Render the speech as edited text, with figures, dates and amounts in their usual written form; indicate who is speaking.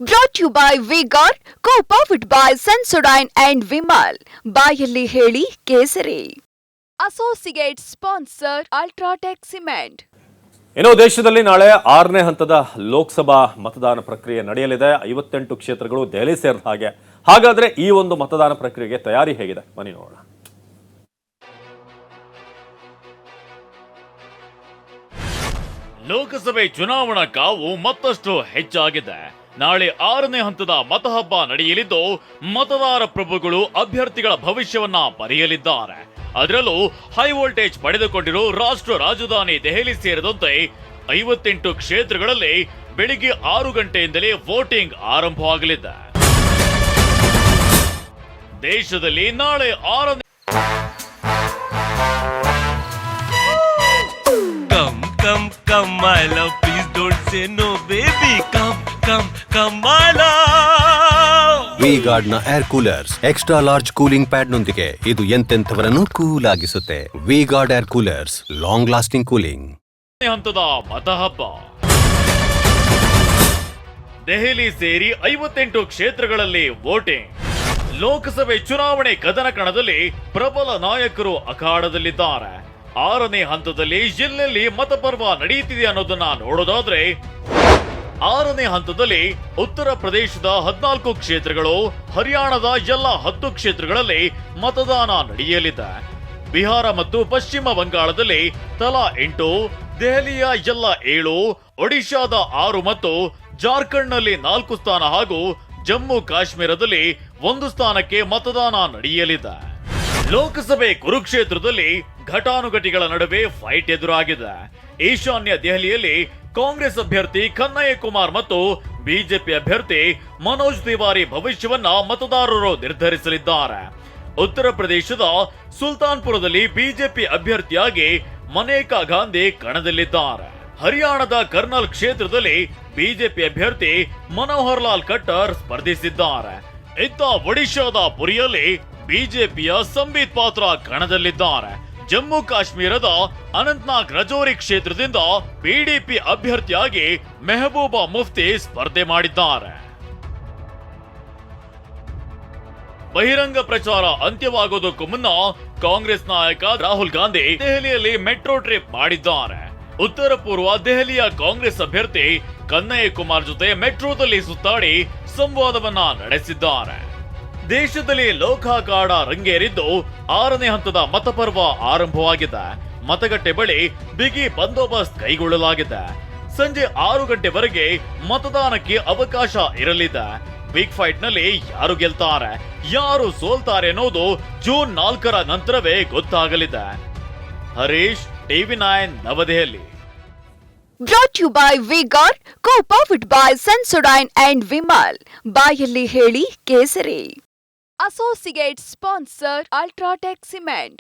Speaker 1: Brought you by V-Guard, co-powered by Sensodyne and Vimal. ಬಾಯಲ್ಲಿ ಹೇಳಿ ಕೇಸರಿ. Associate sponsor Ultratech Cement.
Speaker 2: ಇನ್ನು ದೇಶದಲ್ಲಿ ನಾಳೆ 6ನೇ ಹಂತದ ಲೋಕಸಭಾ ಮತದಾನ ಪ್ರಕ್ರಿಯೆ ನಡೆಯಲಿದೆ. 58 ಕ್ಷೇತ್ರಗಳು ದೆಹಲಿ ಸೇರಿದ ಹಾಗೆ. ಹಾಗಾದ್ರೆ ಈ ಒಂದು ಮತದಾನ ಪ್ರಕ್ರಿಯೆಗೆ ತಯಾರಿ ಹೇಗಿದೆ ಬನ್ನಿ ನೋಡೋಣ.
Speaker 3: ಲೋಕಸಭೆ ಚುನಾವಣಾ ಕಾವು ಮತ್ತಷ್ಟು ಹೆಚ್ಚಾಗಿದೆ. ನಾಳೆ 6ನೇ ಹಂತದ ಮತಹಬ್ಬ ನಡೆಯಲಿದ್ದು ಮತದಾರ ಪ್ರಭುಗಳು ಅಭ್ಯರ್ಥಿಗಳ ಭವಿಷ್ಯವನ್ನ ಬರೆಯಲಿದ್ದಾರೆ. ಅದರಲ್ಲೂ ಹೈ ವೋಲ್ಟೇಜ್ ಪಡೆದುಕೊಂಡಿರೋ ರಾಷ್ಟ್ರ ರಾಜಧಾನಿ ದೆಹಲಿ ಸೇರಿದಂತೆ 58 ಕ್ಷೇತ್ರಗಳಲ್ಲಿ ಬೆಳಿಗ್ಗೆ 6 ಗಂಟೆಯಿಂದಲೇ ವೋಟಿಂಗ್ ಆರಂಭವಾಗಲಿದೆ. ದೇಶದಲ್ಲಿ ನಾಳೆ 6ನೇ
Speaker 4: Come, my love, please don't say no, baby. Come, my love.
Speaker 5: V-Guard ನ air coolers extra large cooling pad ನೊಂದಿಗೆ ಇದು ಎಂತೆಂಥವರನ್ನು ಕೂಲ್ ಆಗಿಸುತ್ತೆ. V-Guard air coolers, long lasting cooling.
Speaker 3: ಹಂತದ ಮತಹಬ್ಬ ದೆಹಲಿ ಸೇರಿ 58 ಕ್ಷೇತ್ರಗಳಲ್ಲಿ ವೋಟಿಂಗ್. ಲೋಕಸಭೆ ಚುನಾವಣೆ ಕದನ ಕಣದಲ್ಲಿ ಪ್ರಬಲ ನಾಯಕರು ಅಖಾಡದಲ್ಲಿದ್ದಾರೆ. 6ನೇ ಹಂತದಲ್ಲಿ ಎಲ್ಲೆಲ್ಲಿ ಮತಪರ್ವ ನಡೆಯುತ್ತಿದೆ ಅನ್ನೋದನ್ನ ನೋಡೋದಾದ್ರೆ 6ನೇ ಹಂತದಲ್ಲಿ ಉತ್ತರ ಪ್ರದೇಶದ 14 ಕ್ಷೇತ್ರಗಳು, ಹರಿಯಾಣದ ಎಲ್ಲ 10 ಕ್ಷೇತ್ರಗಳಲ್ಲಿ ಮತದಾನ ನಡೆಯಲಿದೆ. ಬಿಹಾರ ಮತ್ತು ಪಶ್ಚಿಮ ಬಂಗಾಳದಲ್ಲಿ ತಲಾ 8, ದೆಹಲಿಯ ಎಲ್ಲ 7, ಒಡಿಶಾದ 6 ಮತ್ತು ಜಾರ್ಖಂಡ್ನಲ್ಲಿ 4 ಸ್ಥಾನ ಹಾಗೂ ಜಮ್ಮು ಕಾಶ್ಮೀರದಲ್ಲಿ 1 ಸ್ಥಾನಕ್ಕೆ ಮತದಾನ ನಡೆಯಲಿದೆ. ಲೋಕಸಭೆ ಕುರುಕ್ಷೇತ್ರದಲ್ಲಿ ಘಟಾನುಘಟಿಗಳ ನಡುವೆ ಫೈಟ್ ಎದುರಾಗಿದೆ. ಈಶಾನ್ಯ ದೆಹಲಿಯಲ್ಲಿ ಕಾಂಗ್ರೆಸ್ ಅಭ್ಯರ್ಥಿ ಕನ್ನಯ್ಯ ಕುಮಾರ್ ಮತ್ತು ಬಿಜೆಪಿ ಅಭ್ಯರ್ಥಿ ಮನೋಜ್ ತಿವಾರಿ ಭವಿಷ್ಯವನ್ನ ಮತದಾರರು ನಿರ್ಧರಿಸಲಿದ್ದಾರೆ. ಉತ್ತರ ಪ್ರದೇಶದ ಸುಲ್ತಾನ್ಪುರದಲ್ಲಿ ಬಿಜೆಪಿ ಅಭ್ಯರ್ಥಿಯಾಗಿ ಮನೇಕಾ ಗಾಂಧಿ ಕಣದಲ್ಲಿದ್ದಾರೆ. ಹರಿಯಾಣದ ಕರ್ನಲ್ ಕ್ಷೇತ್ರದಲ್ಲಿ ಬಿಜೆಪಿ ಅಭ್ಯರ್ಥಿ ಮನೋಹರ್ ಲಾಲ್ ಖಟ್ಟರ್ ಸ್ಪರ್ಧಿಸಿದ್ದಾರೆ. ಇತ್ತ ಒಡಿಶಾದ ಪುರಿಯಲ್ಲಿ ಬಿಜೆಪಿಯ ಸಂಬಿತ್ ಪಾತ್ರ ಕಣದಲ್ಲಿದ್ದಾರೆ. ಜಮ್ಮು ಕಾಶ್ಮೀರದ ಅನಂತ್ನಾಗ್ ರಜೌರಿ ಕ್ಷೇತ್ರದಿಂದ ಪಿಡಿಪಿ ಅಭ್ಯರ್ಥಿಯಾಗಿ ಮೆಹಬೂಬಾ ಮುಫ್ತಿ ಸ್ಪರ್ಧೆ ಮಾಡಿದ್ದಾರೆ. ಬಹಿರಂಗ ಪ್ರಚಾರ ಅಂತ್ಯವಾಗೋದಕ್ಕೂ ಮುನ್ನ ಕಾಂಗ್ರೆಸ್ ನಾಯಕ ರಾಹುಲ್ ಗಾಂಧಿ ದೆಹಲಿಯಲ್ಲಿ ಮೆಟ್ರೋ ಟ್ರಿಪ್ ಮಾಡಿದ್ದಾರೆ. ಉತ್ತರ ಪೂರ್ವ ದೆಹಲಿಯ ಕಾಂಗ್ರೆಸ್ ಅಭ್ಯರ್ಥಿ ಕನ್ನಯ್ಯ ಕುಮಾರ್ ಜೊತೆ ಮೆಟ್ರೋದಲ್ಲಿ ಸುತ್ತಾಡಿ ಸಂವಾದವನ್ನ ನಡೆಸಿದ್ದಾರೆ. ದೇಶದಲ್ಲಿ ಲೋಕಾಕಾಡ ರಂಗೇರಿದ್ದು 6ನೇ ಹಂತದ ಮತಪರ್ವ ಆರಂಭವಾಗಿದೆ. ಮತಗಟ್ಟೆ ಬಳಿ ಬಿಗಿ ಬಂದೋಬಸ್ತ್ ಕೈಗೊಳ್ಳಲಾಗಿದೆ. ಸಂಜೆ 6 ಗಂಟೆವರೆಗೆ ಮತದಾನಕ್ಕೆ ಅವಕಾಶ ಇರಲಿದೆ. ಬಿಗ್ ಫೈಟ್ ನಲ್ಲಿ ಯಾರು ಗೆಲ್ತಾರೆ, ಯಾರು ಸೋಲ್ತಾರೆ ಅನ್ನೋದು ಜೂನ್ 4ರ ನಂತರವೇ ಗೊತ್ತಾಗಲಿದೆ. Harish, TV9 New Delhi.
Speaker 1: Brought you by V-Guard, co-powered by Sensodyne and Vimal. ಬಾಯಲ್ಲಿ ಹೇಳಿ ಕೇಸರಿ. Associate sponsor Ultratech Cement.